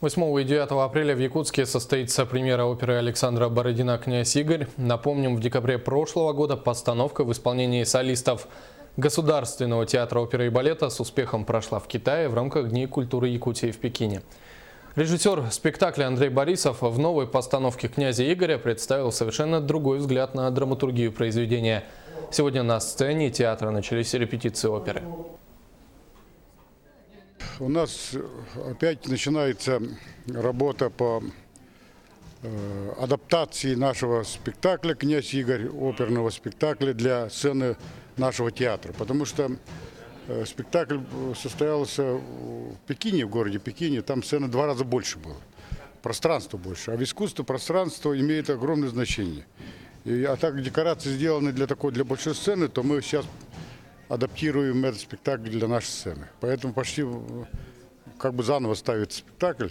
8 и 9 апреля в Якутске состоится премьера оперы Александра Бородина «Князь Игорь». Напомним, в декабре прошлого года постановка в исполнении солистов Государственного театра оперы и балета с успехом прошла в Китае в рамках Дней культуры Якутии в Пекине. Режиссер спектакля Андрей Борисов в новой постановке «Князя Игоря» представил совершенно другой взгляд на драматургию произведения. Сегодня на сцене театра начались репетиции оперы. У нас опять начинается работа по адаптации нашего спектакля «Князь Игорь», оперного спектакля для сцены нашего театра. Потому что спектакль состоялся в Пекине, в городе Пекине, там сцена в 2 раза больше было, пространство больше. А в искусстве пространство имеет огромное значение. А так как декорации сделаны для большой сцены, то мы сейчас адаптируем этот спектакль для нашей сцены. Поэтому почти как бы заново ставится спектакль.